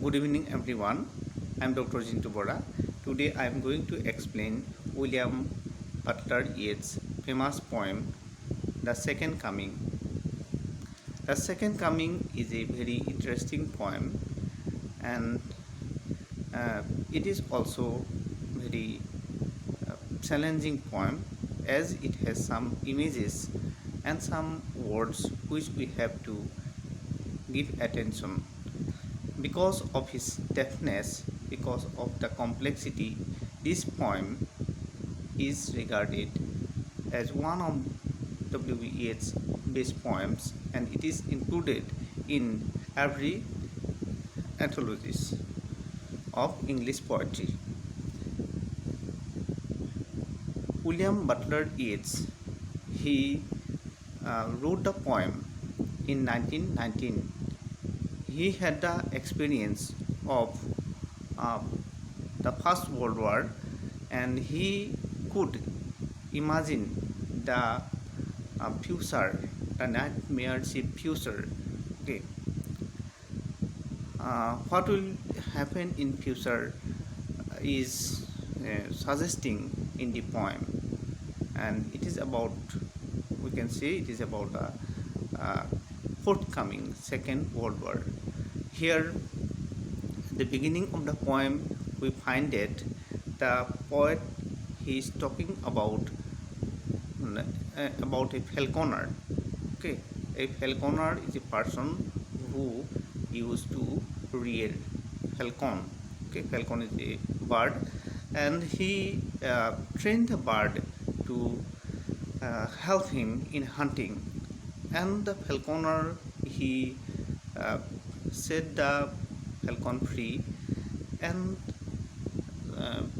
Good evening everyone. I am Dr. Jintu Borah. Today I am going to explain William Butler Yeats' famous poem The Second Coming. The Second Coming is a very interesting poem, and it is also very challenging poem as it has some images and some words which we have to give attention. Because of his depthness, because of the complexity, this poem is regarded as one of W. Yeats' best poems, and it is included in every anthologies of English poetry. William Butler Yeats, he wrote the poem in 1919. He had the experience of the First World War, and he could imagine the future, the nightmare future. Okay, what will happen in future is suggesting in the poem, and it is about, we can say it is about the forthcoming Second World War. Here, at the beginning of the poem, we find that the poet, he is talking about a falconer. Okay, a falconer is a person who used to rear falcon. Okay, falcon is a bird, and he trained the bird to help him in hunting. And the falconer, he set the falcon free, and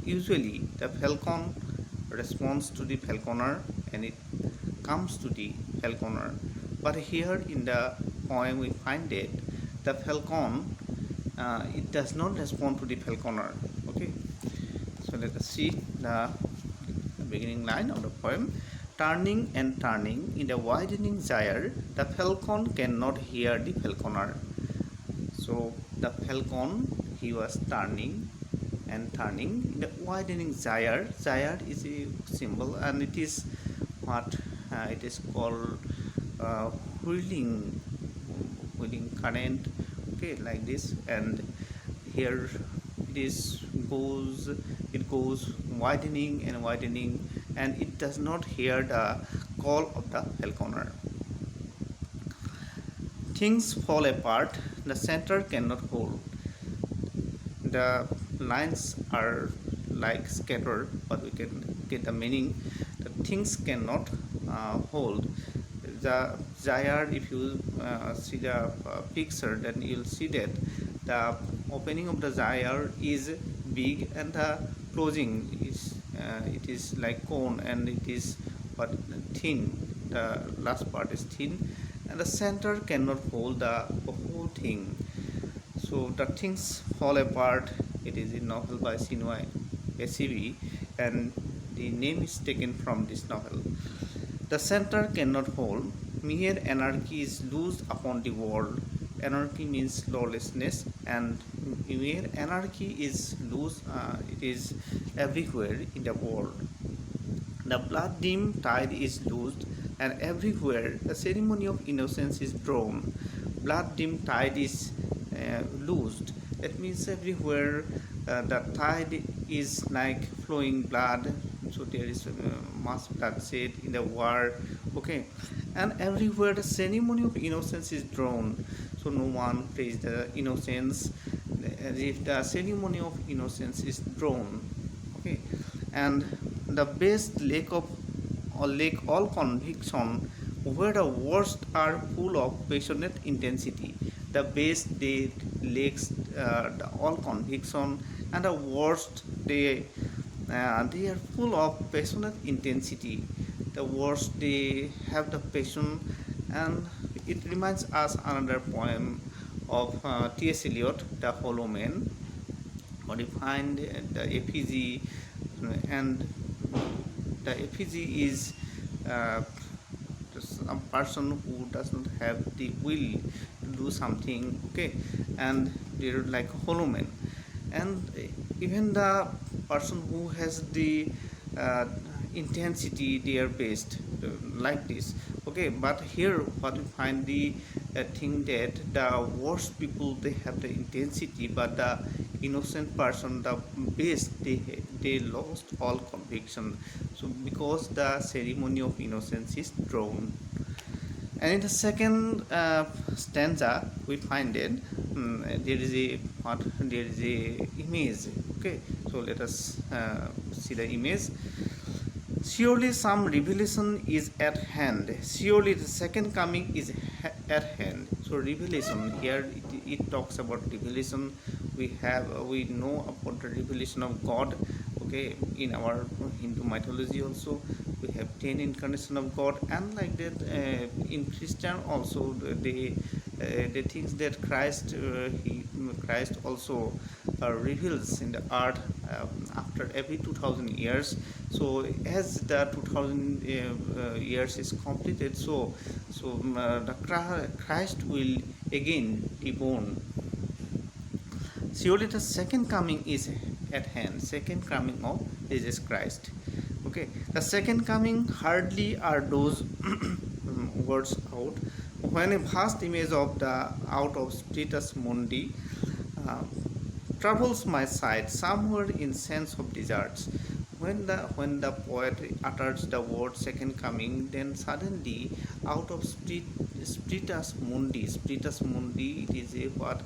usually the falcon responds to the falconer and it comes to the falconer. But here in the poem we find that the falcon, it does not respond to the falconer. Okay, so let us see the beginning line of the poem. Turning and turning in the widening gyre, the falcon cannot hear the falconer. So the falcon, he was turning and turning in the widening gyre. Gyre is a symbol, and it is what it is called whirling current. Okay, like this, and here it goes widening and widening, and it does not hear the call of the falconer. Things fall apart, the center cannot hold. The lines are like scattered, but we can get the meaning. The things cannot hold. The gyre, if you see the picture, then you'll see that the opening of the gyre is big, and the closing is it is like cone, and it is but thin. The last part is thin, and the center cannot hold the whole thing. So the things fall apart. It is a novel by Chinua, Achibi, and the name is taken from this novel. The center cannot hold. Mere anarchy is loosed upon the world. Anarchy means lawlessness, and mere anarchy is loose. It is everywhere in the world. The blood dim tide is loosed, and everywhere the ceremony of innocence is drawn. Blood dim tide is loosed. That means everywhere the tide is like flowing blood. So there is much bloodshed in the war. Okay, and everywhere the ceremony of innocence is drawn. So no one prays the innocence, as if the ceremony of innocence is drawn. Okay, and the best lake of all conviction, where the worst are full of passionate intensity. The best they lakes the all conviction, and the worst they are full of passionate intensity. The worst they have the passion, and it reminds us another poem of T.S. Eliot, The Hollow Man. What you find the effigy, and the effigy is some person who does not have the will to do something, okay, and they're like hollow men. And even the person who has the uh, intensity, they are based like this, okay. But here what we find the thing that the worst people, they have the intensity, but the innocent person, the base, they lost all conviction. So because the ceremony of innocence is drawn. And in the second stanza, we find it, there is a image. Okay, so let us see the image. Surely some revelation is at hand. Surely the second coming is at hand. So revelation here, it talks about revelation. We know about the revelation of God. Okay, in our Hindu mythology also we have 10 incarnation of God, and like that in Christian also the things that Christ also reveals in the earth after every 2000 years. So as the 2000 years is completed, the Christ will again be born. Surely the second coming is at hand, second coming of Jesus Christ. Okay, the second coming hardly are those words out, when a vast image of the out of Splitus Mundi uh, troubles my sight somewhere in sense of deserts. When the poet utters the word second coming, then suddenly out of Splitus Mundi, it is a what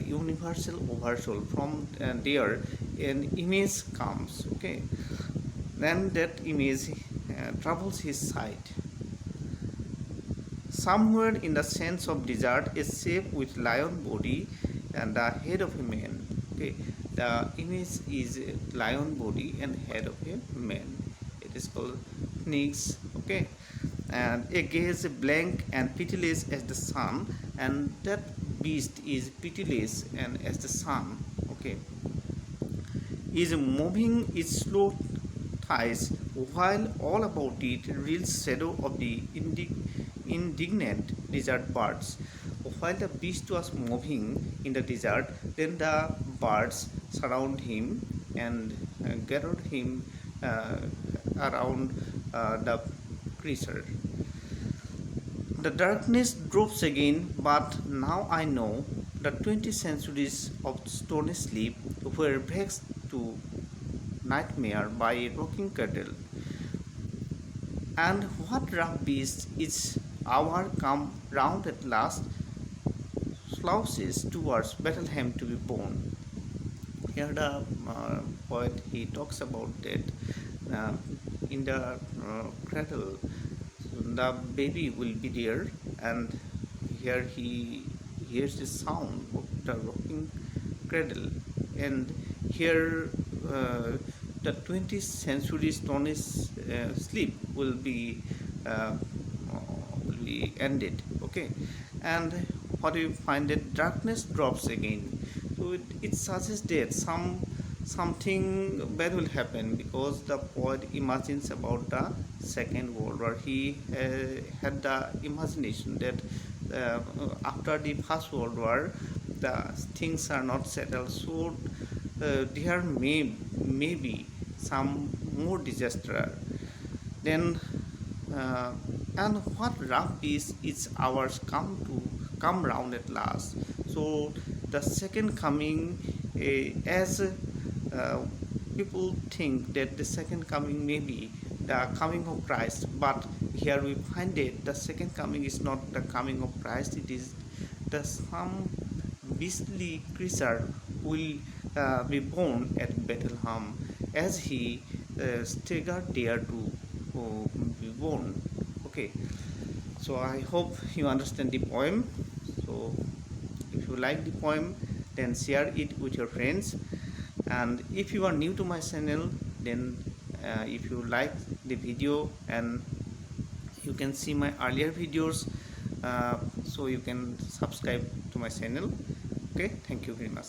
universal oversoul. From there, an image comes. Okay, then that image troubles his sight. Somewhere in the sense of desert, a shape with lion body and the head of a man. Okay, the image is a lion body and head of a man. It is called Phinx. Okay, and a gaze blank and pitiless as the sun, and that beast is pitiless and as the sun. Okay, is moving its slow thighs, while all about it reels shadow of the indignant desert birds. While the beast was moving in the desert, then the birds surround him and gathered him around the creature. The darkness drops again, but now I know the 20 centuries of stony sleep were vexed to nightmare by a rocking cradle. And what rough beast is our come round at last, slouches towards Bethlehem to be born. Here the poet, he talks about that uh, in the cradle the baby will be there, and here he hears the sound of the rocking cradle, and here the 20th century stony sleep uh, will be ended. Okay, and what do you find, that darkness drops again. So it suggests that something bad will happen, because the poet imagines about the second world war. He had the imagination that after the first world war the things are not settled, so there may be some more disaster. Then and what rough peace is ours come round at last. So the second coming, as people think that the second coming may be the coming of Christ, but here we find it, the second coming is not the coming of Christ, it is the some beastly creature will be born at Bethlehem, as he staggered there to be born. Okay, so I hope you understand the poem. So if you like the poem, then share it with your friends, and if you are new to my channel, then if you like the video, and you can see my earlier videos, so you can subscribe to my channel. Okay, thank you very much.